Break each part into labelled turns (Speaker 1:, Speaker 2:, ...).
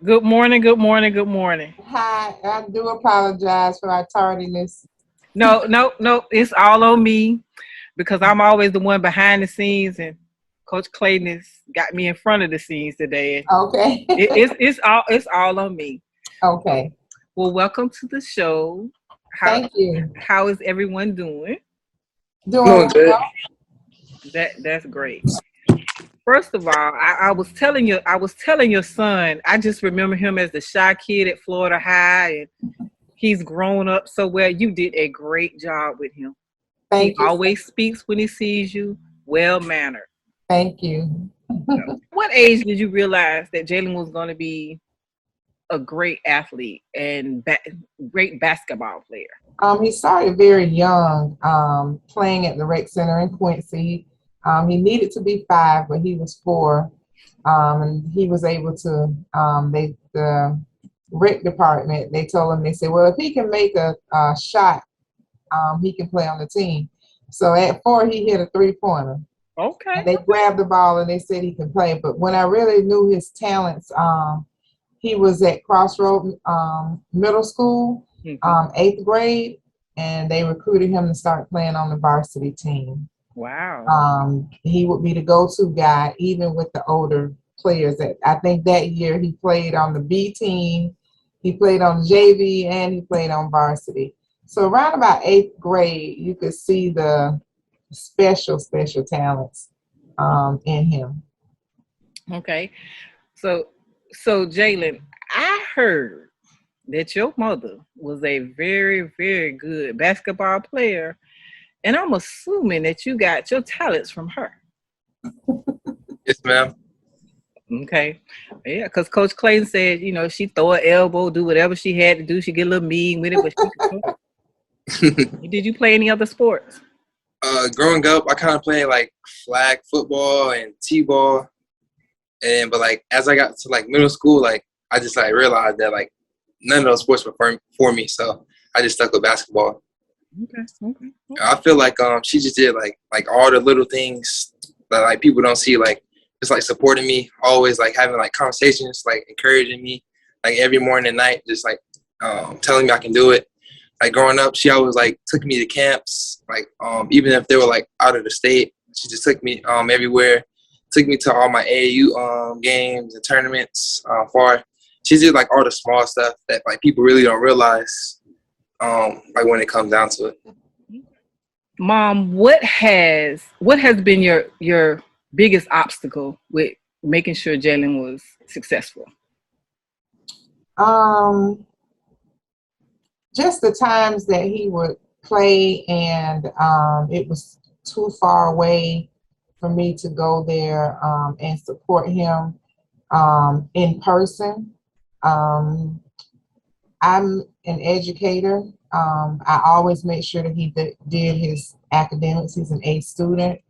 Speaker 1: Good morning, good morning, good morning.
Speaker 2: Hi, I do apologize for our tardiness.
Speaker 1: No, no, no, it's all on me because I'm always the one behind the scenes, and Coach Clayton has got me in front of the scenes today.
Speaker 2: Okay.
Speaker 1: It's all on me. So,
Speaker 2: Okay.
Speaker 1: well, welcome to the show. How
Speaker 2: Thank you.
Speaker 1: how is everyone doing?
Speaker 2: Doing
Speaker 3: Doing good.
Speaker 2: well.
Speaker 1: That's great. First of all, I was telling your son. I just remember him as the shy kid at Florida High, and he's grown up so well. You did a great job with him. He
Speaker 2: Thank you.
Speaker 1: always speaks when he sees you, well mannered.
Speaker 2: Thank you.
Speaker 1: What age did you realize that Jalen was going to be a great athlete and great basketball player?
Speaker 2: He started very young, playing at the rec center in Quincy. He needed to be 5, but he was 4. And he was able to, the rec department, they told him, they said, well, if he can make a shot, he can play on the team. So at 4, he hit a 3-pointer. And
Speaker 1: Okay.
Speaker 2: they grabbed the ball and they said he can play. But when I really knew his talents, he was at Crossroad Middle School,
Speaker 1: Hmm.
Speaker 2: 8th grade, and they recruited him to start playing on the varsity team.
Speaker 1: Wow.
Speaker 2: He would be the go-to guy, even with the older players. I think that year he played on the B team, he played on JV, and he played on varsity. So around about 8th grade, you could see the special talents in him.
Speaker 1: Okay. So, so Jalen, I heard that your mother was a very, very good basketball player, and I'm assuming that you got your talents from her.
Speaker 3: Yes, ma'am.
Speaker 1: Okay. Yeah, because Coach Clayton said, she throw her elbow, do whatever she had to do. She get a little mean with it, but she could play. Did you play any other sports?
Speaker 3: Growing up, I kind of played like flag football and t-ball, and but like as I got to like middle school, like I just like realized that like none of those sports were for me, so I just stuck with basketball.
Speaker 1: Okay. Okay.
Speaker 3: I feel like she just did like all the little things that like people don't see, like just like supporting me, always like having like conversations, like encouraging me, like every morning and night, just like telling me I can do it. Like growing up, she always like took me to camps, like even if they were like out of the state, she just took me everywhere. Took me to all my AAU games and tournaments. Far, she did like all the small stuff that like people really don't realize. Like when it comes down to it.
Speaker 1: Mom, what has been your biggest obstacle with making sure Jalen was successful?
Speaker 2: Um, just the times that he would play, and it was too far away for me to go there and support him in person. Um, I'm an educator. I always make sure that he did his academics. He's an A student.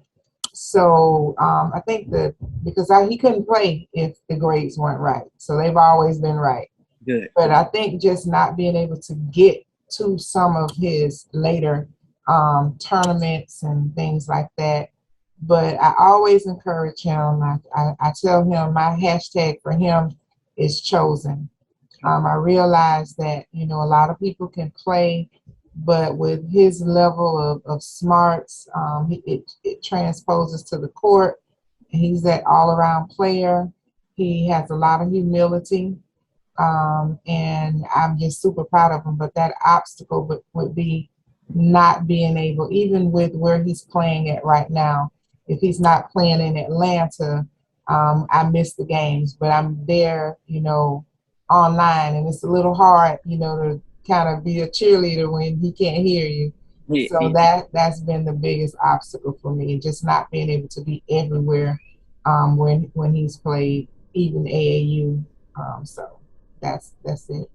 Speaker 2: So I think that because he couldn't play if the grades weren't right. So they've always been right.
Speaker 1: Good.
Speaker 2: But I think just not being able to get to some of his later tournaments and things like that. But I always encourage him. I tell him my hashtag for him is chosen. I realize that, a lot of people can play, but with his level of smarts, it transposes to the court. He's that all around player. He has a lot of humility, and I'm just super proud of him. But that obstacle would be not being able, even with where he's playing at right now, if he's not playing in Atlanta, I miss the games, but I'm there, online, and it's a little hard, to kind of be a cheerleader when he can't hear you.
Speaker 1: Yeah,
Speaker 2: So
Speaker 1: yeah.
Speaker 2: that's been the biggest obstacle for me, just not being able to be everywhere when he's played, even AAU. So that's it.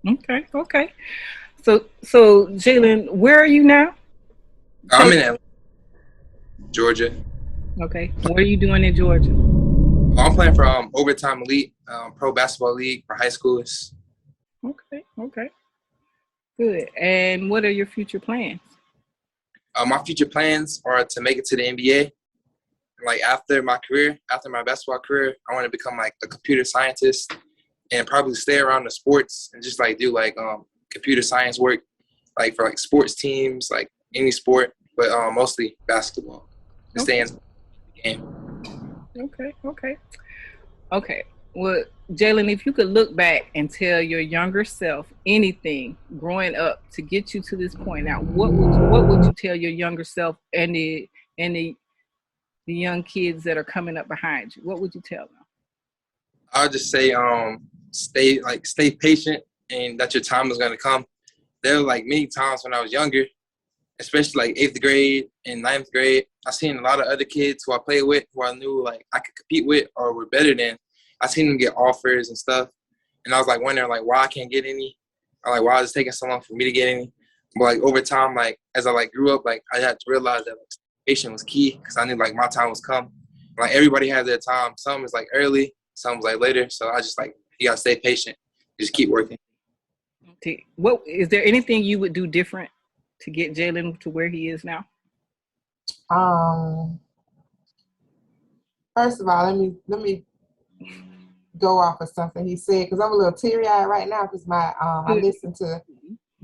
Speaker 1: Okay, okay. So Jalen, where are you now? Tell
Speaker 3: I'm
Speaker 1: us.
Speaker 3: in Atlanta, Georgia.
Speaker 1: Okay, what are you doing in Georgia?
Speaker 3: I'm playing for Overtime Elite Pro Basketball League for high schoolers.
Speaker 1: Okay, okay, good. And what are your future plans?
Speaker 3: My future plans are to make it to the NBA. Like after my career, after my basketball career, I want to become like a computer scientist and probably stay around the sports and just like do like computer science work, like for like sports teams, like any sport, but mostly basketball. To stay in the game.
Speaker 1: Okay. Well, Jalen, if you could look back and tell your younger self anything growing up to get you to this point, now what would you tell your younger self and the young kids that are coming up behind you? What would you tell them?
Speaker 3: I'll just say stay patient and that your time is gonna come. There were like many times when I was younger, especially like 8th grade and 9th grade, I seen a lot of other kids who I played with, who I knew like I could compete with or were better than. I seen them get offers and stuff, and I was like wondering like why I can't get any, or like why is it taking so long for me to get any. But like over time, like as I like grew up, like I had to realize that like, patience was key because I knew like my time was come. Like everybody has their time. Some is like early, some is like later. So I just like you gotta stay patient, just keep working.
Speaker 1: What is there anything you would do different to get Jalen to where he is now?
Speaker 2: First of all, let me go off of something he said because I'm a little teary-eyed right now because I listened to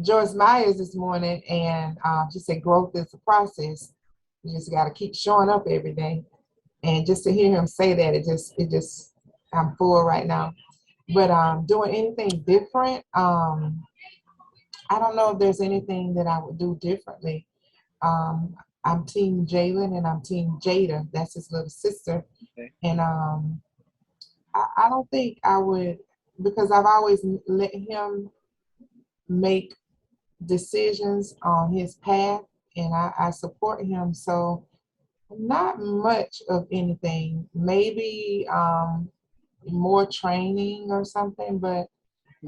Speaker 2: Joyce Myers this morning, and she said growth is a process. You just got to keep showing up every day, and just to hear him say that, it just I'm full right now. But doing anything different, I don't know if there's anything that I would do differently. I'm Team Jalen and I'm Team Jada. That's his little sister,
Speaker 1: Okay.
Speaker 2: and I don't think I would, because I've always let him make decisions on his path, and I support him. So not much of anything. Maybe more training or something, but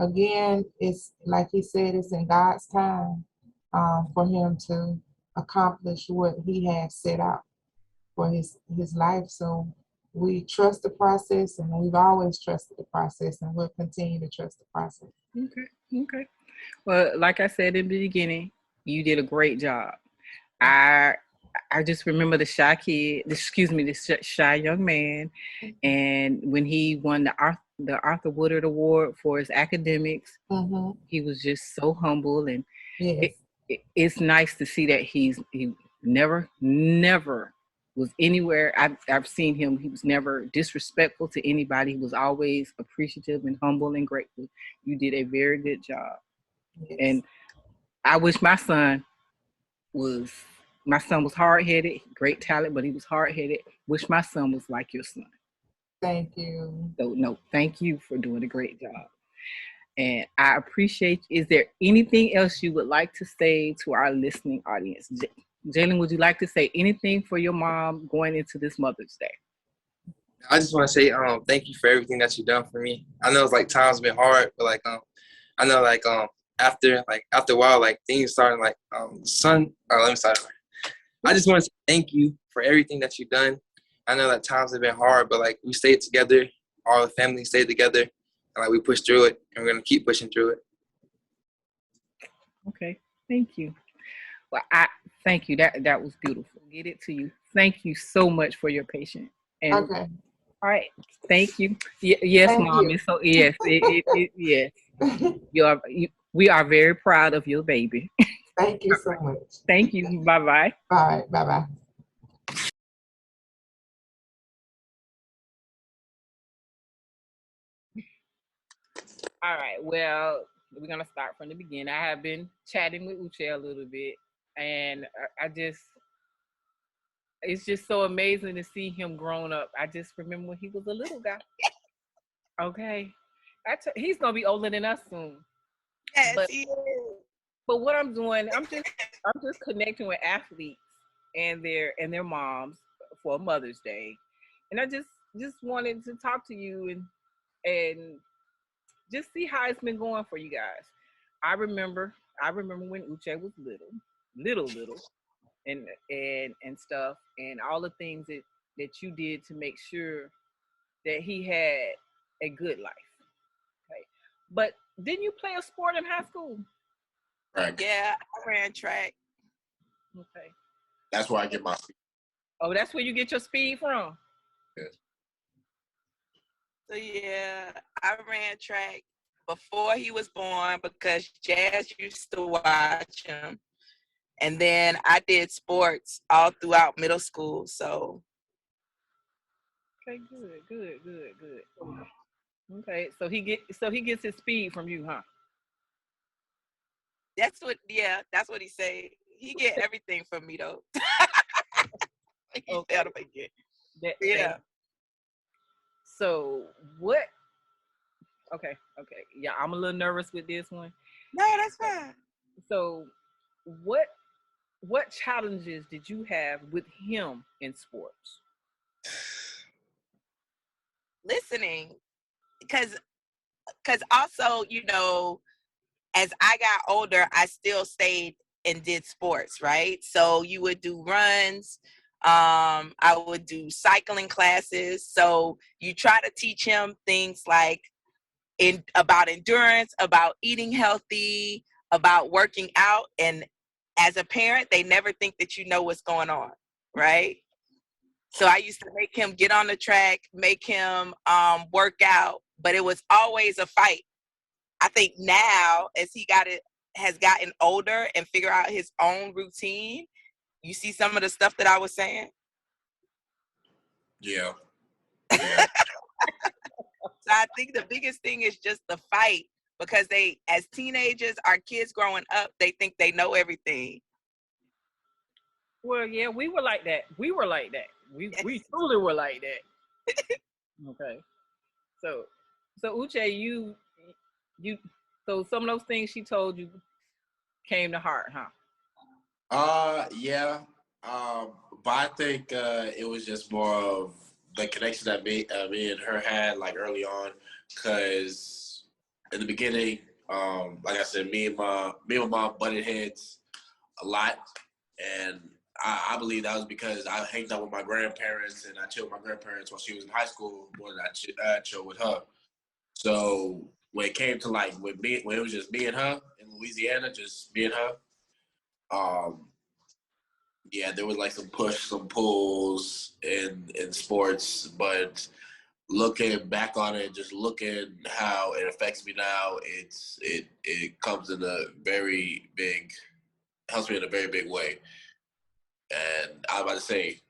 Speaker 2: again, it's like he said, it's in God's time for him to accomplish what he has set out for his life. So we trust the process, and we've always trusted the process, and we'll continue to trust the process.
Speaker 1: Okay. Well, like I said in the beginning, you did a great job. I I just remember the shy kid, the shy young man, and when he won the Arthur Woodard Award for his academics, he was just so humble, and
Speaker 2: Yes.
Speaker 1: it's nice to see that he never was anywhere. I've seen him. He was never disrespectful to anybody. He was always appreciative and humble and grateful. You did a very good job,
Speaker 2: Yes.
Speaker 1: and I wish was my son was hard headed, great talent, but he was hard headed. Wish my son was like your son.
Speaker 2: Thank you.
Speaker 1: So no, thank you for doing a great job. And I appreciate. Is there anything else you would like to say to our listening audience? Jalen, would you like to say anything for your mom going into this Mother's Day?
Speaker 3: I just want to say thank you for everything that you've done for me. I know it's like times been hard, but like I know like after a while like things starting like son. Let me start. I just want to say thank you for everything that you've done. I know that times have been hard, but like we stayed together, all the family stayed together, and like we pushed through it, and we're gonna keep pushing through it.
Speaker 1: Okay, thank you. Well, I thank you. That was beautiful. Get it to you. Thank you so much for your patience. And
Speaker 2: Okay.
Speaker 1: all right, thank you. Yes,
Speaker 2: Thank
Speaker 1: Mom.
Speaker 2: you.
Speaker 1: It's so yes, yes. We are very proud of your baby.
Speaker 2: Thank you so much.
Speaker 1: Thank you. Bye bye.
Speaker 2: All right. Bye bye.
Speaker 1: All right. Well, we're gonna start from the beginning. I have been chatting with Uche a little bit, and I just it's just so amazing to see him grown up. I just remember when he was a little guy. Okay, he's gonna be older than us soon.
Speaker 4: Yes,
Speaker 1: But
Speaker 4: he is.
Speaker 1: but what I'm doing, I'm just connecting with athletes and their moms for Mother's Day, and I just wanted to talk to you and just see how it's been going for you guys. I remember I remember when Uche was little, and stuff, and all the things that you did to make sure that he had a good life. Okay, but didn't you play a sport in high school?
Speaker 5: Right.
Speaker 4: Yeah, I ran track.
Speaker 1: Okay.
Speaker 5: That's where I get my speed.
Speaker 1: Oh, that's where you get your speed from.
Speaker 5: Yes.
Speaker 4: So yeah, I ran track before he was born because Jazz used to watch him. And then I did sports all throughout middle school. So
Speaker 1: Okay, good. Okay, so he gets his speed from you, huh?
Speaker 4: that's what he said. He get everything from me though. He
Speaker 1: Okay.
Speaker 4: said I get.
Speaker 1: That,
Speaker 4: Yeah.
Speaker 1: so what? Okay. Yeah, I'm a little nervous with this one.
Speaker 4: No, that's fine.
Speaker 1: So, what what challenges did you have with him in sports?
Speaker 4: Listening, because also, as I got older, I still stayed and did sports, right? So you would do runs. I would do cycling classes. So you try to teach him things like about endurance, about eating healthy, about working out. And as a parent, they never think that you know what's going on, right? So I used to make him get on the track, make him work out, but it was always a fight. I think now, as has gotten older and figure out his own routine, you see some of the stuff that I was saying.
Speaker 5: Yeah.
Speaker 4: So I think the biggest thing is just the fight, because they, as teenagers, our kids growing up, they think they know everything.
Speaker 1: Well, yeah, we were like that. We truly were like that. Okay. So Uche, you so some of those things she told you came to heart, huh?
Speaker 5: Yeah. But I think it was just more of the connection that me and her had like early on, because in the beginning, like I said, me and my mom butted heads a lot, and I believe that was because I hanged out with my grandparents and I chilled with my grandparents while she was in high school more than I chilled with her. So when it came to like when it was just me and her in Louisiana, just me and her, um, yeah, there was like some push, some pulls in sports, but looking back on it, just looking how it affects me now, it comes in a very big, helps me in a very big way. And I'm about to say,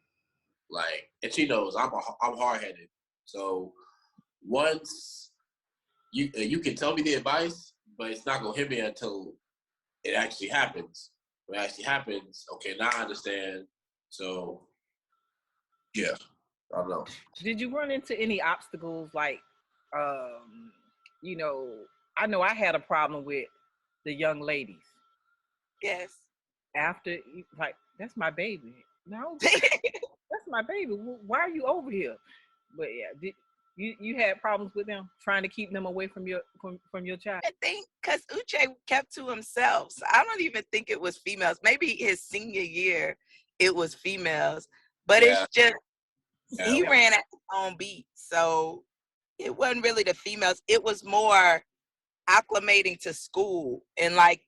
Speaker 5: like, and she knows I'm hard headed. So once you can tell me the advice, but it's not gonna hit me until it actually happens. When it actually happens, okay, now I understand. So yeah, I don't know.
Speaker 1: Did you run into any obstacles like um you know, I know I had a problem with the young ladies
Speaker 4: Yes.
Speaker 1: after like that's my baby. No, that's my baby. Why are you over here? But yeah, you had problems with them trying to keep them away from from your child?
Speaker 4: I think because Uche kept to himself. So I don't even think it was females. Maybe his senior year, it was females. But
Speaker 5: Yeah,
Speaker 4: it's just,
Speaker 5: yeah,
Speaker 4: he ran at his own beat. So it wasn't really the females. It was more acclimating to school and like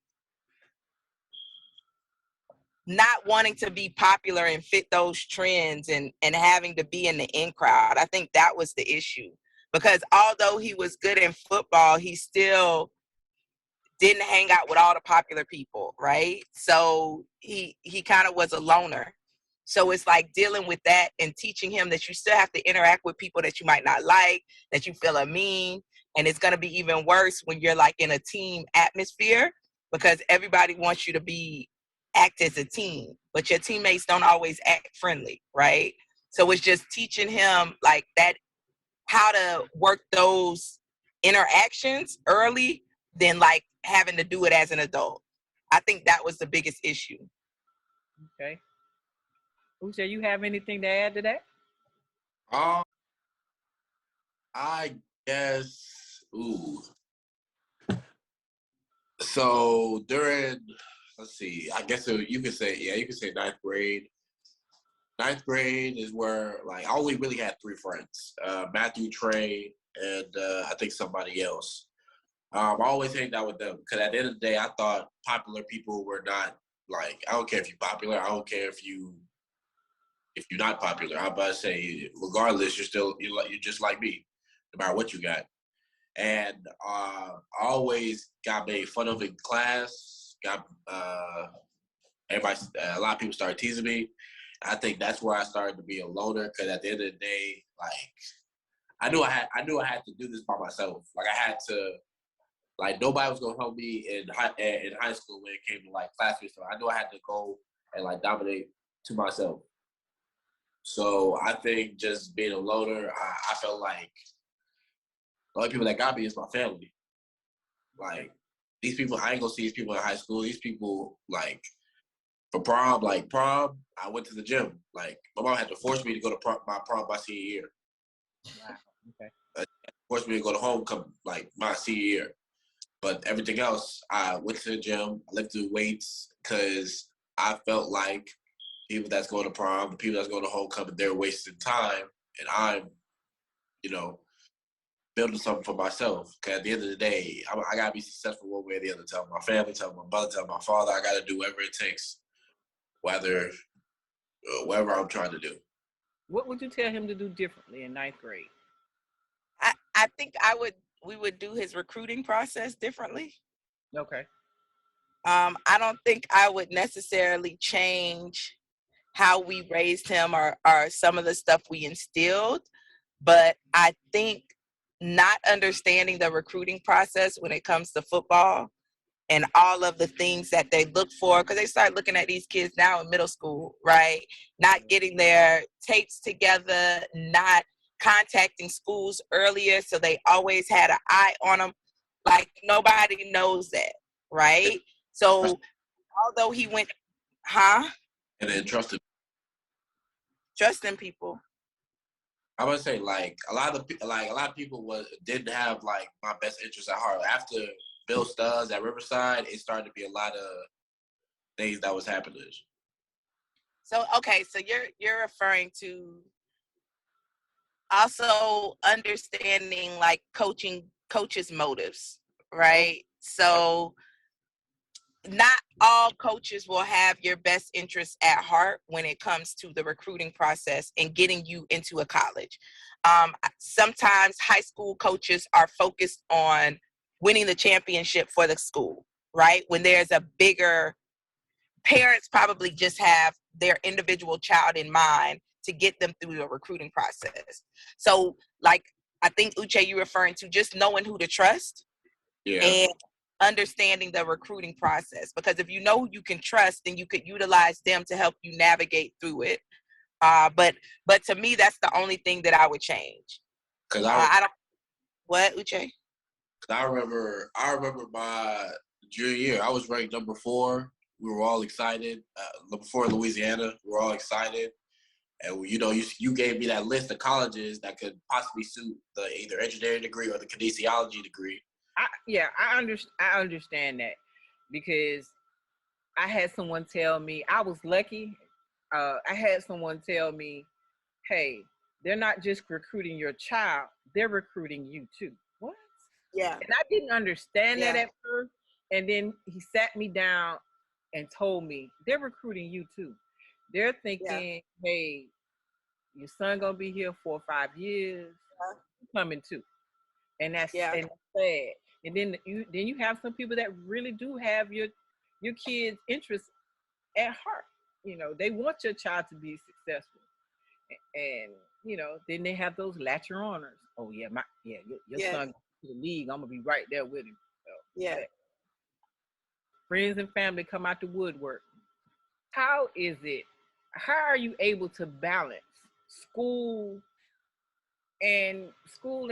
Speaker 4: not wanting to be popular and fit those trends, and having to be in the in crowd. I think that was the issue. Because although he was good in football, he still didn't hang out with all the popular people, right? So he kind of was a loner. So it's like dealing with that and teaching him that you still have to interact with people that you might not like, that you feel are mean. And it's going to be even worse when you're like in a team atmosphere, because everybody wants you to act as a team, but your teammates don't always act friendly, right? So it's just teaching him like that, how to work those interactions early than like having to do it as an adult. I think that was the biggest issue.
Speaker 1: Okay. Uche, you have anything to add to that?
Speaker 5: um, I guess. Ooh, so during, let's see, I guess you could say, yeah, you could say ninth grade. Ninth grade is where like I only really had three friends, Matthew, Trey, and I think somebody else. I always hanged out with them because at the end of the day, I thought popular people were not like, I don't care if you're popular. I don't care if you're not popular. I'm about to say, regardless, you're just like me. no matter what you got. And I always got made fun of in class. Got everybody, a lot of people started teasing me. I think that's where I started to be a loner, because at the end of the day, like I knew I had to do this by myself. Like I had to, like nobody was gonna help me in high school when it came to like classmates. So I knew I had to go and like dominate to myself. So I think just being a loner, I felt like the only people that got me is my family. Like these people, I ain't gonna see these people in high school. These people, like for prom, I went to the gym. Like my mom had to force me to go to my prom my senior year.
Speaker 1: Wow. Okay.
Speaker 5: Forced me to go to homecoming like my senior year. But everything else, I went to the gym, I lifted weights, because I felt like people that's going to prom, the people that's going to homecoming, they're wasting time, and I'm, you know, building something for myself. Because at the end of the day, I gotta be successful one way or the other. Tell my family, tell my brother, tell my father. I gotta do whatever it takes, whatever I'm trying to do.
Speaker 1: What would you tell him to do differently in ninth grade?
Speaker 4: I think we would do his recruiting process differently.
Speaker 1: Okay.
Speaker 4: I don't think I would necessarily change how we raised him or some of the stuff we instilled, but I think not understanding the recruiting process when it comes to football and all of the things that they look for, because they start looking at these kids now in middle school, right? Not getting their tapes together, not contacting schools earlier, so they always had an eye on them. Like nobody knows that, right? So although he went,
Speaker 5: And then trusting.
Speaker 4: trusting people.
Speaker 5: I would say like a lot of people didn't have like my best interests at heart. After Bill Studs at Riverside, it started to be a lot of things that was happening.
Speaker 4: So okay, so you're referring to also understanding like coaches' motives, right? So not all coaches will have your best interests at heart when it comes to the recruiting process and getting you into a college. Sometimes high school coaches are focused on winning the championship for the school, right? When there's a bigger, parents probably just have their individual child in mind to get them through the recruiting process. So like, I think Uche, you're referring to just knowing who to trust.
Speaker 5: Yeah.
Speaker 4: And understanding the recruiting process, because if you know who you can trust, then you could utilize them to help you navigate through it. But to me, that's the only thing that I would change.
Speaker 5: Cause
Speaker 4: I don't. What, Uche?
Speaker 5: I remember my junior year, I was ranked number 4. We were all excited. Number 4 in Louisiana, we were all excited. And you gave me that list of colleges that could possibly suit the either engineering degree or the kinesiology degree.
Speaker 1: I understand that, because I had someone tell me, I was lucky. I had someone tell me, hey, they're not just recruiting your child, they're recruiting you too. What?
Speaker 4: Yeah.
Speaker 1: And I didn't understand that at first. And then he sat me down and told me, they're recruiting you too. They're thinking, hey, your son gonna be here 4 or 5 years, coming too. And that's and that's sad. And then you have some people that really do have your kids' interests at heart. They want your child to be successful. And then they have those latcher honors. Oh yeah, your son to the league. I'm gonna be right there with him. So, friends and family come out the woodwork. How is it? How are you able to balance school and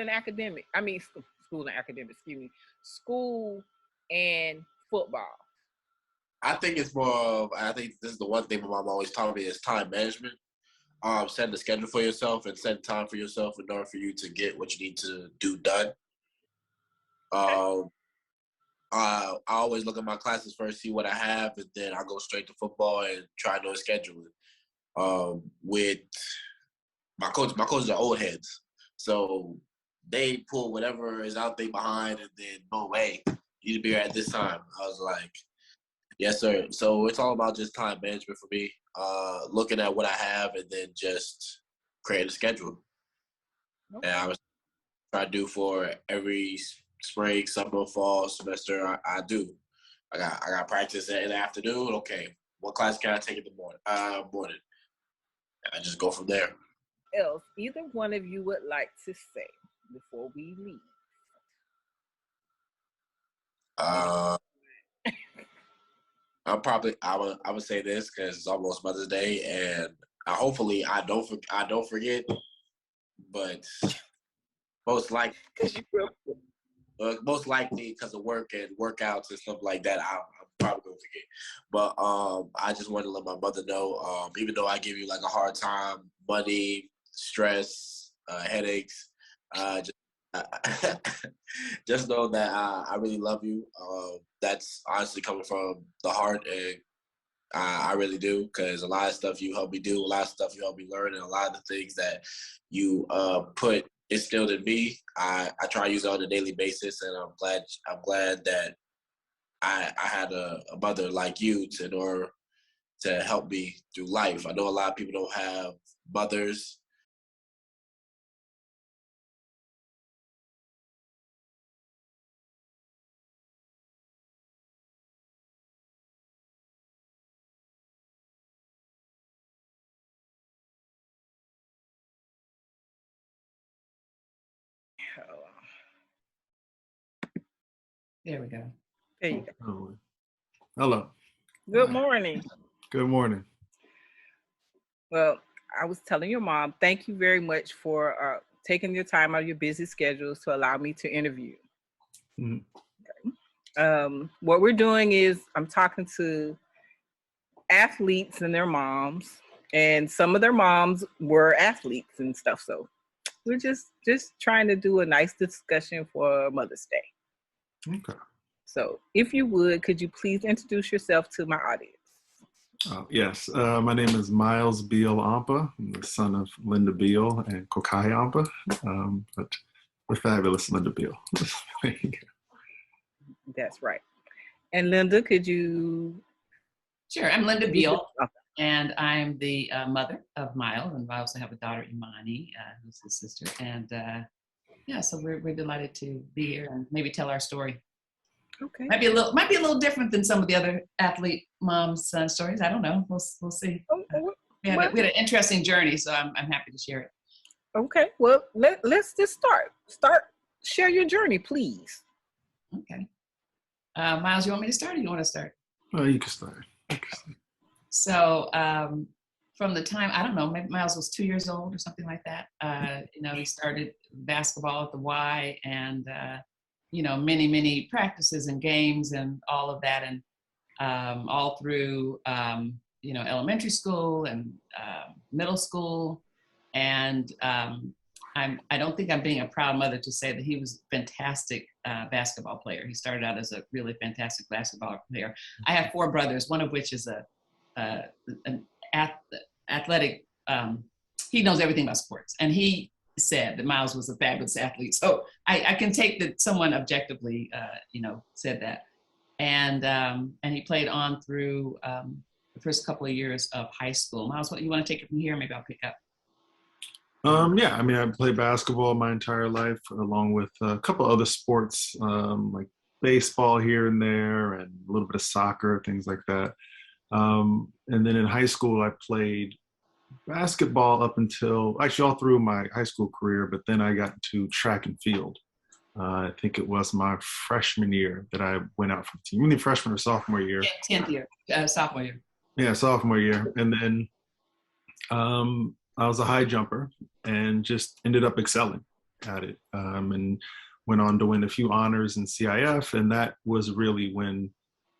Speaker 1: academic? I mean, school and academic. Excuse me. School and football.
Speaker 5: I think it's more of, I think this is the one thing my mom always taught me, is time management. Set the schedule for yourself and set time for yourself in order for you to get what you need to do done. I always look at my classes first, see what I have, and then I go straight to football and try to schedule it. With my coaches are old heads, so they pull whatever is out there behind, and then boom, hey, you need to be here at this time. I was like, yes, sir. So it's all about just time management for me. Looking at what I have and then just create a schedule. Okay. And I was try to do for every spring, summer, fall semester. I do. I got practice in the afternoon. Okay, what class can I take in the morning? Morning. And I just go from there.
Speaker 1: Else either one of you would like to say before we leave?
Speaker 5: Uh, I would say this because it's almost Mother's Day, and hopefully I don't forget. But most likely, because of work and workouts and stuff like that, I'm probably gonna forget. But I just want to let my mother know, even though I give you like a hard time, money, stress, headaches, just just know that I really love you. That's honestly coming from the heart, and I really do, because a lot of stuff you helped me do, a lot of stuff you helped me learn, and a lot of the things that you put instilled in me, I try to use it on a daily basis, and I'm glad that I had a mother like you in order to help me through life. I know a lot of people don't have mothers.
Speaker 6: There we go.
Speaker 1: There you go.
Speaker 7: Oh, hello.
Speaker 1: Good morning.
Speaker 7: Good morning.
Speaker 1: Well, I was telling your mom, thank you very much for taking your time out of your busy schedules to allow me to interview.
Speaker 7: Mhm.
Speaker 1: Okay. What we're doing is I'm talking to athletes and their moms, and some of their moms were athletes and stuff. So we're just trying to do a nice discussion for Mother's Day.
Speaker 7: Okay.
Speaker 1: So if you would, could you please introduce yourself to my audience?
Speaker 7: Yes. My name is Miles Beal Ampa. I'm the son of Linda Beal and Kokai Ampa, but the fabulous Linda Beal. There you go.
Speaker 1: That's right. And Linda, could you?
Speaker 6: Sure. I'm Linda Beal, and I'm the mother of Miles, and I also have a daughter, Imani, who's his sister. And so we're delighted to be here and maybe tell our story.
Speaker 1: Okay.
Speaker 6: Might be a little different than some of the other athlete moms' stories. I don't know. We'll see. We had an interesting journey, so I'm happy to share it.
Speaker 1: Okay. Well, let's just start. Share your journey, please.
Speaker 6: Okay. Miles, you want me to start, or you want to start?
Speaker 7: You can start.
Speaker 6: So from the time, I don't know, maybe Miles was 2 years old or something like that. He started basketball at the Y, and many practices and games and all of that, and all through elementary school and middle school. And I don't think I'm being a proud mother to say that he was a fantastic basketball player. He started out as a really fantastic basketball player. I have 4 brothers, one of which is an athletic. He knows everything about sports, and he said that Miles was a fabulous athlete. So I can take that someone objectively, said that. And he played on through the first couple of years of high school. Miles, what you want to take it from here? Maybe I'll pick up.
Speaker 7: Yeah, I mean, I played basketball my entire life, along with a couple other sports, like baseball here and there, and a little bit of soccer, things like that. And then in high school, I played basketball up until, actually all through my high school career, but then I got into track and field. I think it was my freshman year that I went out for the team. Either freshman or sophomore year.
Speaker 6: 10th year, sophomore year.
Speaker 7: Yeah, sophomore year. And then I was a high jumper and just ended up excelling at it, and went on to win a few honors in CIF. And that was really when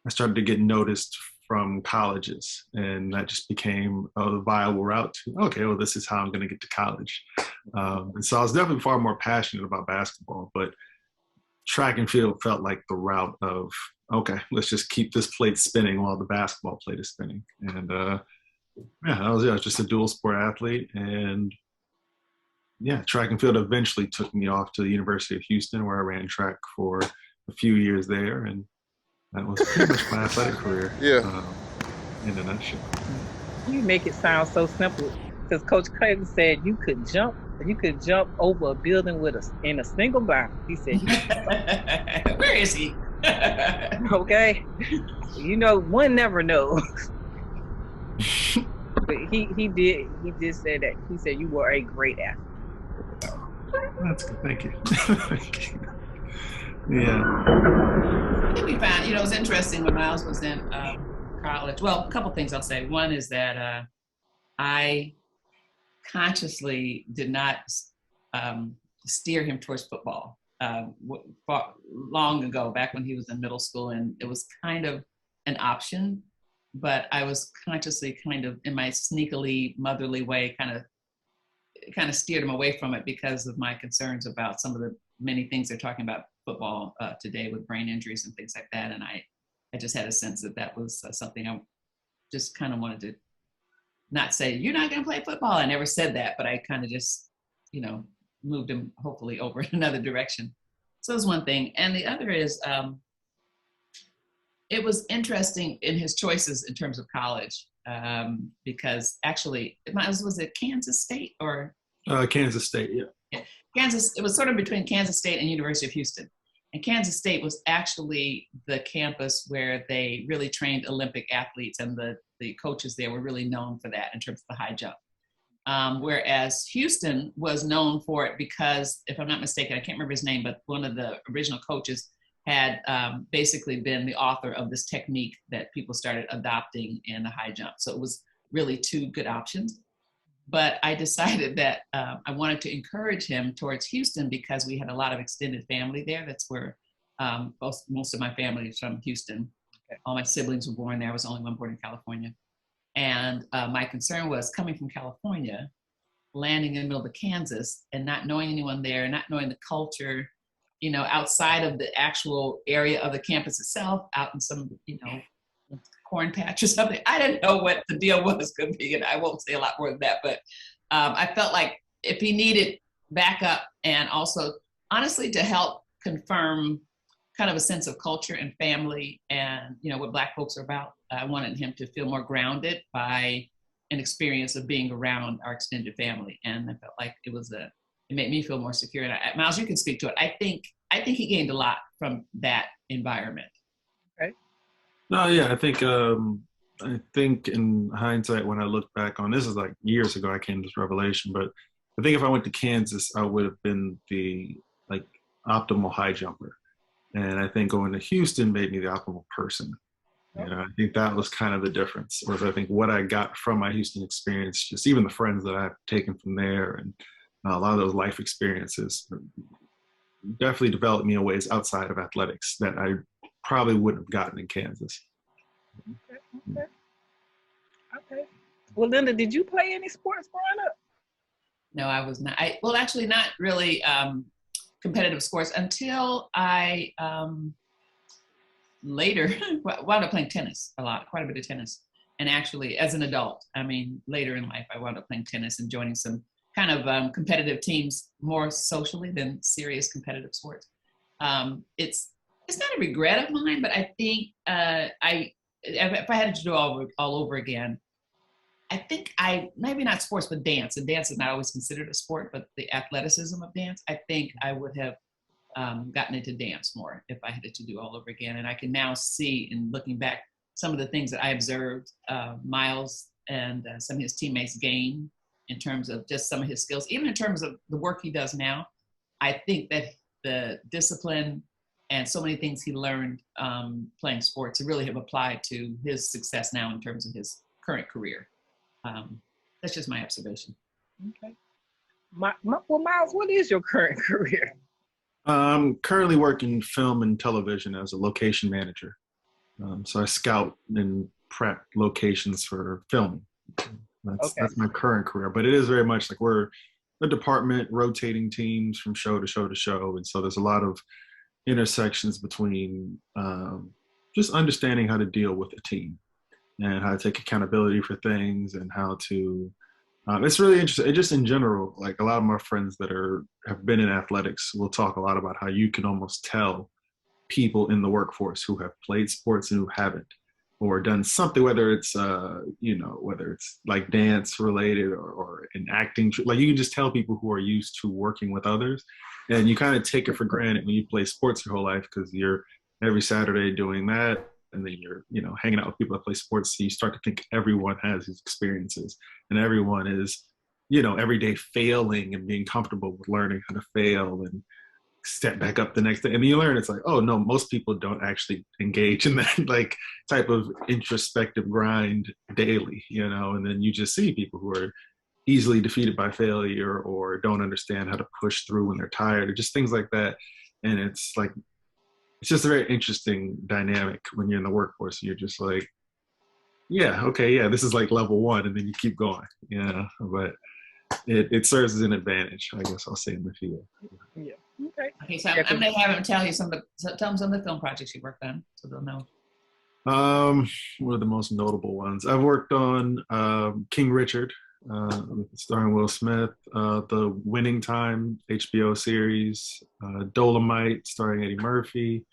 Speaker 7: I started to get noticed from colleges, and that just became a viable route to, okay, well, this is how I'm going to get to college. And so I was definitely far more passionate about basketball, but track and field felt like the route of, okay, let's just keep this plate spinning while the basketball plate is spinning. And I was just a dual sport athlete. And track and field eventually took me off to the University of Houston, where I ran track for a few years there. And that was pretty much my athletic career. In a nutshell.
Speaker 1: You make it sound so simple, because Coach Craig said you could jump You could jump over a building with in a single bound. He said,
Speaker 6: Where is he?
Speaker 1: okay. You know, one never knows. But he did say that. He said you were a great athlete.
Speaker 7: That's good. Thank you. Thank you. Yeah.
Speaker 6: I think we found, it was interesting when Miles was in college. Well, a couple things I'll say. One is that I consciously did not steer him towards football long ago, back when he was in middle school, and it was kind of an option, but I was consciously kind of, in my sneakily motherly way, kind of steered him away from it because of my concerns about some of the many things they're talking about football today with brain injuries and things like that. And I just had a sense that was something I just kind of wanted to not say, you're not going to play football. I never said that, but I kind of just, moved him hopefully over in another direction. So that's one thing. And the other is, it was interesting in his choices in terms of college, because actually, was it Kansas State or?
Speaker 7: Kansas State, yeah.
Speaker 6: Kansas, it was sort of between Kansas State and University of Houston. And Kansas State was actually the campus where they really trained Olympic athletes, and the coaches there were really known for that in terms of the high jump. Whereas Houston was known for it because, if I'm not mistaken, I can't remember his name, but one of the original coaches had basically been the author of this technique that people started adopting in the high jump. So it was really two good options. But I decided that I wanted to encourage him towards Houston because we had a lot of extended family there. That's where most of my family is from Houston. Okay. All my siblings were born there. I was the only one born in California. And my concern was coming from California, landing in the middle of Kansas and not knowing anyone there, not knowing the culture, outside of the actual area of the campus itself, out in some, corn patch or something. I didn't know what the deal was going to be, and I won't say a lot more than that, but I felt like if he needed backup and also, honestly, to help confirm kind of a sense of culture and family and, what Black folks are about, I wanted him to feel more grounded by an experience of being around our extended family. And I felt like it made me feel more secure. And Miles, you can speak to it. I think he gained a lot from that environment.
Speaker 1: Right.
Speaker 7: No, yeah, I think in hindsight, when I look back on this, is like years ago, I came to this revelation, but I think if I went to Kansas, I would have been the optimal high jumper. And I think going to Houston made me the optimal person. I think that was kind of the difference. Whereas I think what I got from my Houston experience, just even the friends that I've taken from there and a lot of those life experiences definitely developed me in ways outside of athletics that I probably wouldn't have gotten in Kansas.
Speaker 1: Okay. Well, Linda, did you play any sports growing up?
Speaker 6: No, I was not. Actually, not really competitive sports until I later wound up playing tennis quite a bit of tennis. And actually, as an adult, later in life, I wound up playing tennis and joining some kind of competitive teams, more socially than serious competitive sports. It's not a regret of mine, but I think if I had to do all over again, I think maybe not sports, but dance. And dance is not always considered a sport, but the athleticism of dance, I think I would have gotten into dance more if I had to do all over again. And I can now see, in looking back, some of the things that I observed Miles and some of his teammates gain in terms of just some of his skills, even in terms of the work he does now. I think that the discipline and so many things he learned playing sports really have applied to his success now in terms of his current career. That's just my observation.
Speaker 1: Okay. Well, Miles, what is your current career?
Speaker 7: I'm currently working film and television as a location manager. So I scout and prep locations for filming. That's my current career, but it is very much like we're a department rotating teams from show to show to show. And so there's a lot of intersections between just understanding how to deal with a team and how to take accountability for things and how to, it's really interesting. Just in general, like a lot of my friends that have been in athletics will talk a lot about how you can almost tell people in the workforce who have played sports and who haven't. And so there's a lot of or done something, whether it's whether it's like dance related or in acting. Like you can just tell people who are used to working with others, and you kind of take it for granted when you play sports your whole life because you're every Saturday doing that, and then you're hanging out with people that play sports. So you start to think everyone has these experiences, and everyone is every day failing and being comfortable with learning how to fail and step back up the next day. And then you learn it's like, oh no, most people don't actually engage in that like type of introspective grind daily, and then you just see people who are easily defeated by failure or don't understand how to push through when they're tired or just things like that. And it's just a very interesting dynamic when you're in the workforce. You're just like, yeah, okay, yeah, this is like level one, and then you keep going. But it serves as an advantage, I guess I'll say, in the field.
Speaker 1: Yeah. Okay.
Speaker 6: Okay, so I'm going to have him tell them some of the film projects you worked on, so they'll know.
Speaker 7: One of the most notable ones I've worked on, King Richard, starring Will Smith, the Winning Time HBO series, Dolomite, starring Eddie Murphy.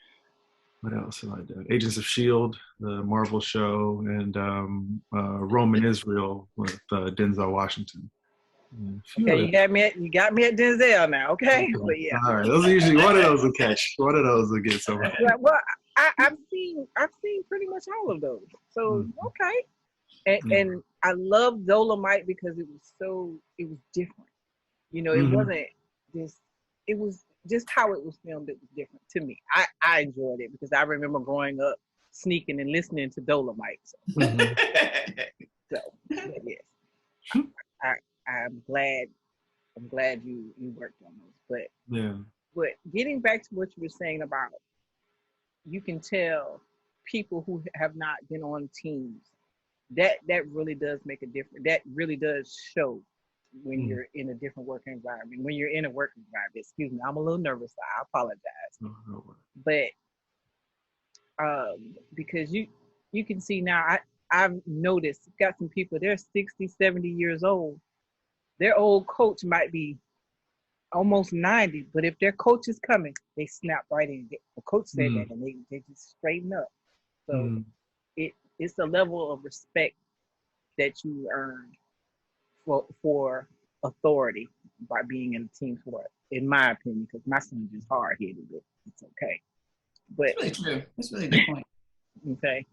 Speaker 7: What else have I done? Agents of S.H.I.E.L.D., the Marvel show, and Roman Israel with Denzel Washington.
Speaker 1: Okay, you got me at Denzel now. Okay, but yeah.
Speaker 7: All right, those are usually one of those will catch. One of those will get somewhere.
Speaker 1: Well, I've seen pretty much all of those. So okay, and I love Dolomite because it was different. It wasn't this. It was just how it was filmed. It was different to me. I enjoyed it because I remember growing up sneaking and listening to Dolomite. So yes. I'm glad you worked on those. But getting back to what you were saying about, you can tell people who have not been on teams, that really does make a difference. That really does show when you're in a different work environment. When you're in a work environment, excuse me, I'm a little nervous. So I apologize. But because you can see now, I've noticed, got some people, they're 60, 70 years old. Their old coach might be almost 90, but if their coach is coming, they snap right in. The coach said that, and they just straighten up. So it's a level of respect that you earn for authority by being in a team sport, in my opinion, because my son's just hard-headed, but it's okay. But
Speaker 6: that's really true. That's really a good point.
Speaker 1: Okay.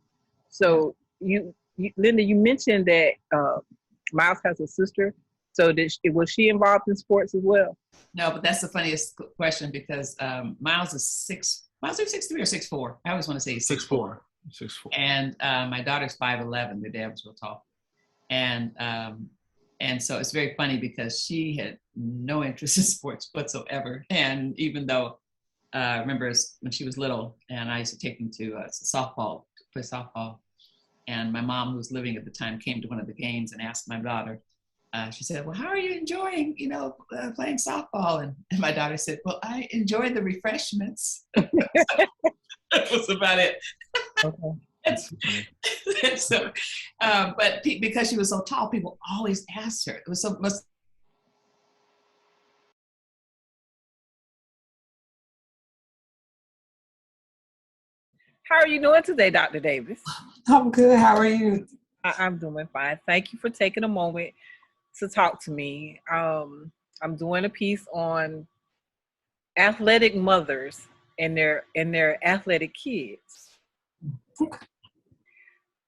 Speaker 1: So you Linda, you mentioned that Miles has a sister. So was she involved in sports as well?
Speaker 6: No, but that's the funniest question because Miles is 6'3" or 6'4". I always want to say 6'4".
Speaker 7: 6'4".
Speaker 6: And my daughter's 5'11". Their dad was real tall. And so it's very funny because she had no interest in sports whatsoever. And even though I remember when she was little, and I used to take them to play softball. And my mom, who was living at the time, came to one of the games and asked my daughter, she said, well, how are you enjoying, playing softball? And my daughter said, well, I enjoy the refreshments. That was about it. Okay. So, but because she was so tall, people always asked her. It was so much.
Speaker 1: How are you doing today, Dr. Davis?
Speaker 2: I'm good. How are you?
Speaker 1: I'm doing fine. Thank you for taking a moment to talk to me. I'm doing a piece on athletic mothers and their athletic kids.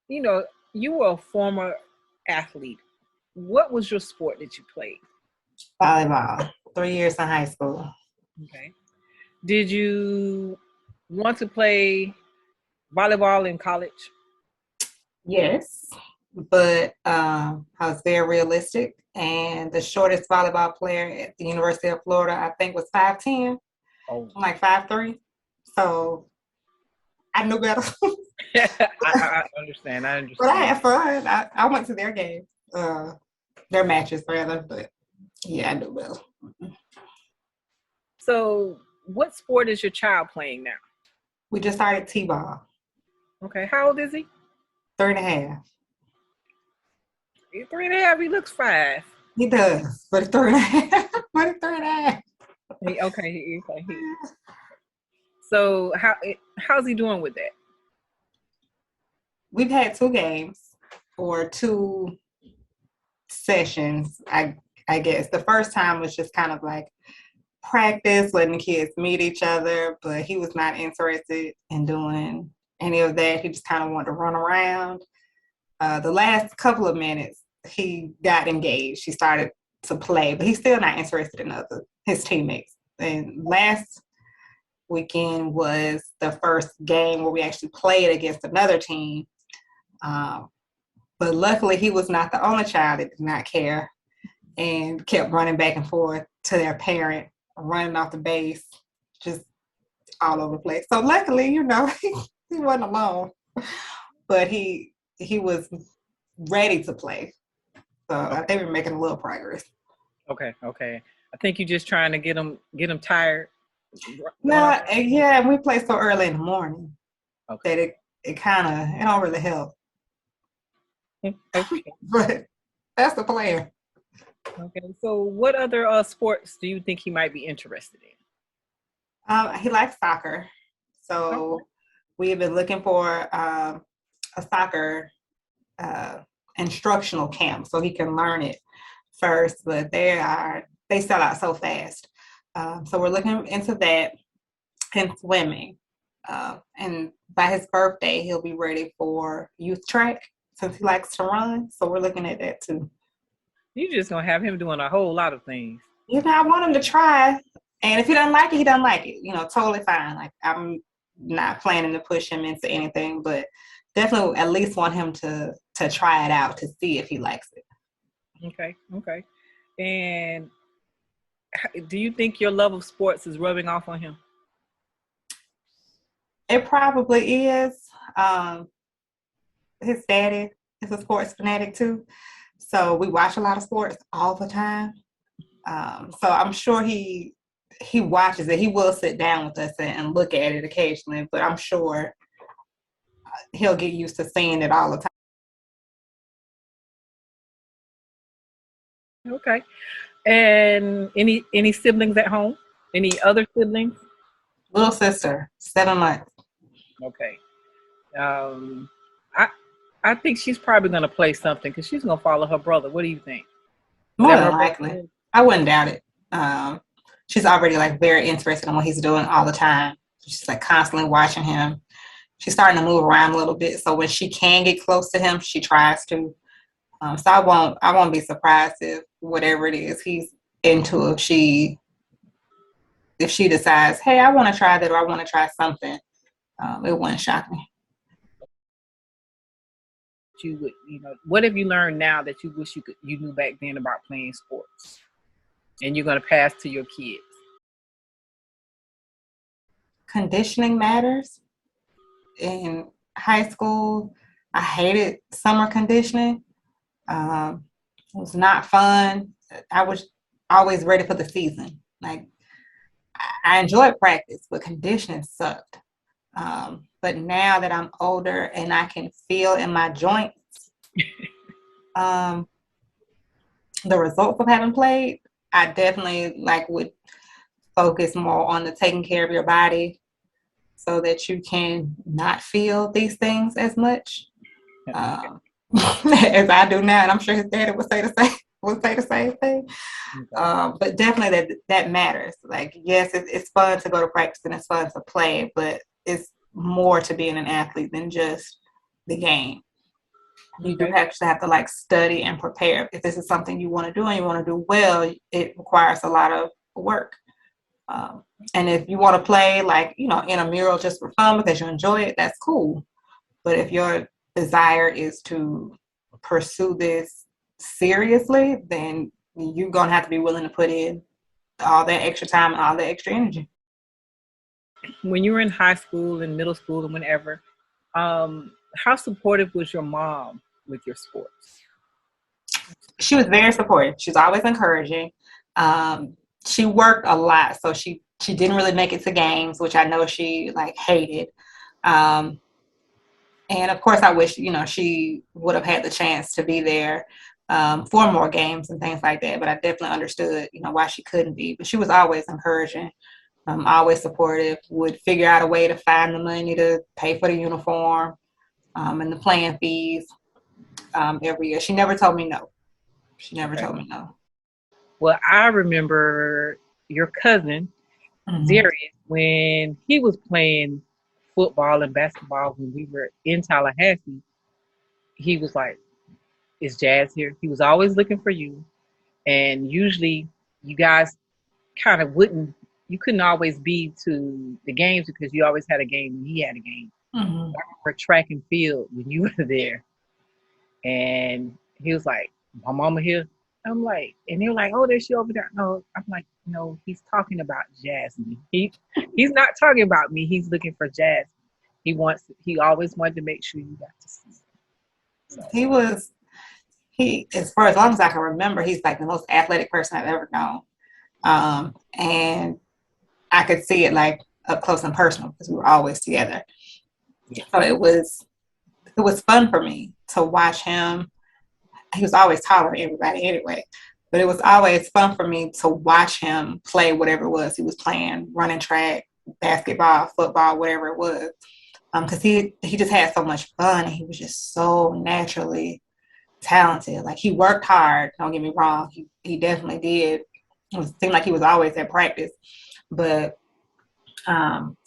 Speaker 1: You were a former athlete. What was your sport that you played?
Speaker 8: Volleyball. 3 years in high school.
Speaker 1: Okay. Did you want to play volleyball in college?
Speaker 8: Yes, but I was very realistic, and the shortest volleyball player at the University of Florida, I think, was 5'10". I'm like 5'3". So I knew better.
Speaker 1: I understand.
Speaker 8: But I had fun. I went to their games, their matches rather, but yeah, I knew better.
Speaker 1: So what sport is your child playing now?
Speaker 8: We just started T-ball.
Speaker 1: Okay. How old is he?
Speaker 8: 3.5.
Speaker 1: He's 3.5. He looks 5.
Speaker 8: He does, but 3.5. But 3.5.
Speaker 1: Okay. So how's he doing with that?
Speaker 8: we've had 2 games or 2 sessions, I guess. The first time was just kind of like practice, letting the kids meet each other, but he was not interested in doing any of that. He just kind of wanted to run around. The last couple of minutes, he got engaged. He started to play, but he's still not interested in his teammates. And last weekend was the first game where we actually played against another team. But luckily, he was not the only child that did not care and kept running back and forth to their parent, running off the base, just all over the place. So luckily, he wasn't alone, but he was ready to play. So I think we're making a little progress.
Speaker 1: Okay. I think you're just trying to get them tired.
Speaker 8: No, yeah, we play so early in the morning
Speaker 1: Okay.
Speaker 8: that it don't really help.
Speaker 1: Okay.
Speaker 8: But that's the plan.
Speaker 1: Okay. So, what other sports do you think he might be interested in?
Speaker 8: He likes soccer, so we have been looking for a soccer instructional camp so he can learn it first. But they sell out so fast, so we're looking into that and swimming. And by his birthday, he'll be ready for youth track since he likes to run. So we're looking at that too.
Speaker 1: You're just gonna have him doing a whole lot of things.
Speaker 8: I want him to try. And if he doesn't like it, he doesn't like it. Totally fine. Like, I'm not planning to push him into anything, but definitely at least want him to try it out to see if he likes it.
Speaker 1: Okay. And do you think your love of sports is rubbing off on him?
Speaker 8: It probably is. His daddy is a sports fanatic too. So we watch a lot of sports all the time. So I'm sure he watches it. He will sit down with us and look at it occasionally, but I'm sure he'll get used to seeing it all the time.
Speaker 1: Okay. And any siblings at home? Any other siblings?
Speaker 8: Little sister, 7 months.
Speaker 1: Okay. I think she's probably gonna play something because she's gonna follow her brother. What do you think?
Speaker 8: More than likely. I wouldn't doubt it. She's already like very interested in what he's doing all the time. She's like constantly watching him. She's starting to move around a little bit. So when she can get close to him, she tries to. So I won't be surprised if whatever it is he's into, if she decides, hey, I want to try that, or I want to try something, it wouldn't shock me.
Speaker 1: You would, what have you learned now that you wish you knew back then about playing sports, and you're gonna pass to your kids?
Speaker 8: Conditioning matters. In high school, I hated summer conditioning. It was not fun. I was always ready for the season. Like, I enjoyed practice, but conditioning sucked. But now that I'm older and I can feel in my joints the results of having played, I definitely would focus more on the taking care of your body so that you can not feel these things as much as I do now. And I'm sure his daddy would say the same thing. But definitely that matters. Like, yes, it's fun to go to practice and it's fun to play, but it's more to being an athlete than just the game. You do actually have to study and prepare. If this is something you want to do and you want to do well, it requires a lot of work. And if you want to play in a mural just for fun because you enjoy it, that's cool. But if your desire is to pursue this seriously, then you're going to have to be willing to put in all that extra time and all that extra energy.
Speaker 1: When you were in high school and middle school and whenever, how supportive was your mom with your sports?
Speaker 8: She was very supportive. She was always encouraging. She worked a lot, so she didn't really make it to games, which I know she hated. And of course, I wish she would have had the chance to be there for more games and things like that. But I definitely understood why she couldn't be. But she was always encouraging. Always supportive, would figure out a way to find the money to pay for the uniform. and the playing fees every year. She never told me no. She never told me no.
Speaker 1: Well, I remember your cousin, Darius, when he was playing football and basketball when we were in Tallahassee, he was like, is Jazz here? He was always looking for you. And usually you guys kind of you couldn't always be to the games because you always had a game when he had a game.
Speaker 8: Mm-hmm.
Speaker 1: For track and field when you were there. And he was like, my mama here? I'm like, and they were like, oh, there's she over there. No, I'm like, no, he's talking about Jasmine. He's not talking about me. He's looking for Jasmine. He always wanted to make sure you got to see him. So.
Speaker 8: He, as far as long as I can remember, he's like the most athletic person I've ever known. And I could see it like up close and personal because we were always together. Yeah. So it was fun for me to watch him. He was always taller than everybody anyway, but it was always fun for me to watch him play whatever it was he was playing, running track, basketball, football, whatever it was. Because he just had so much fun and he was just so naturally talented. Like he worked hard, don't get me wrong. He definitely did. It seemed like he was always at practice, but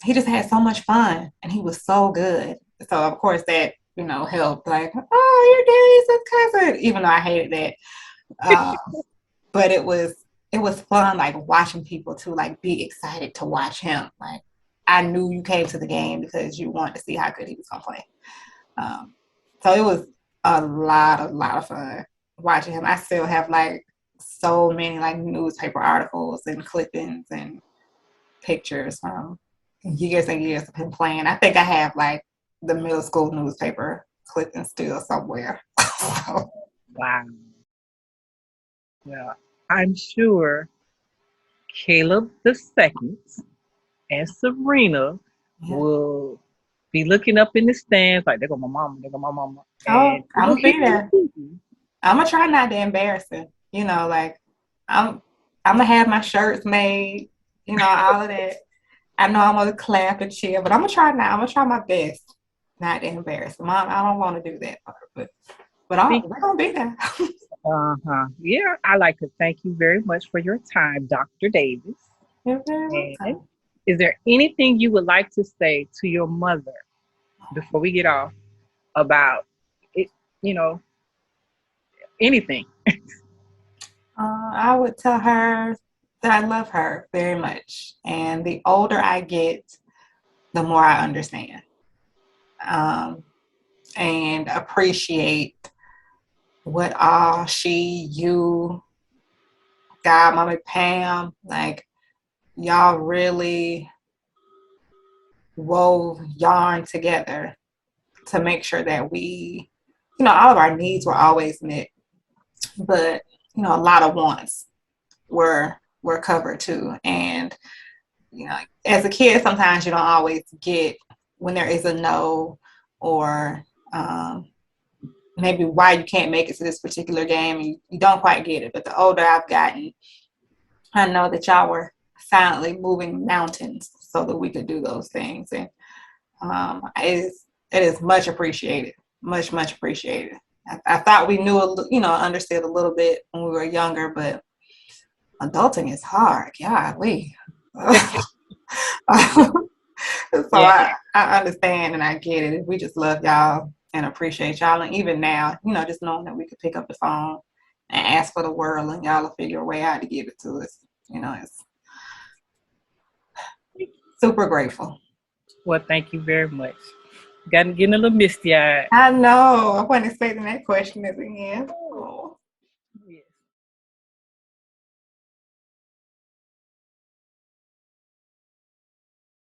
Speaker 8: he just had so much fun and he was so good. So of course that, helped, like, oh, you're Darius' cousin, even though I hated that. But it was fun, like watching people to like be excited to watch him. Like I knew you came to the game because you wanted to see how good he was gonna play. So it was a lot of fun watching him. I still have like so many like newspaper articles and clippings and pictures from years and years of him playing. I think I have like the middle school newspaper clippings still somewhere.
Speaker 1: Wow. Well, I'm sure Caleb II and Serena will be looking up in the stands like, there go my mama, there go my mama.
Speaker 8: Oh, I'm gonna be there. I'm gonna try not to embarrass him. Like I'm gonna have my shirts made, all of that. I know I'm gonna clap and cheer, but I'm gonna try now. I'm gonna try my best not to embarrass him. I don't want to do that part, but we're gonna be there.
Speaker 1: Yeah, I'd like to thank you very much for your time, Dr. Davis.
Speaker 8: You're very welcome.
Speaker 1: Is there anything you would like to say to your mother before we get off about it? Anything?
Speaker 8: I would tell her that I love her very much, and the older I get, the more I understand and appreciate what all you, God, Mommy Pam, like y'all really wove yarn together to make sure that we, all of our needs were always met, but a lot of wants were covered too. And as a kid, sometimes you don't always get when there is a no, or maybe why you can't make it to this particular game, and you don't quite get it. But the older I've gotten, I know that y'all were silently moving mountains so that we could do those things. And it is much appreciated, much appreciated. I thought we knew, understood a little bit when we were younger, but adulting is hard. Golly. So yeah. I understand and I get it. We just love y'all and appreciate y'all. And even now, just knowing that we could pick up the phone and ask for the world and y'all will figure a way out to give it to us. It's super grateful.
Speaker 1: Well, thank you very much. Getting a little misty-eyed.
Speaker 8: I know. I wasn't expecting that question at the end. Oh.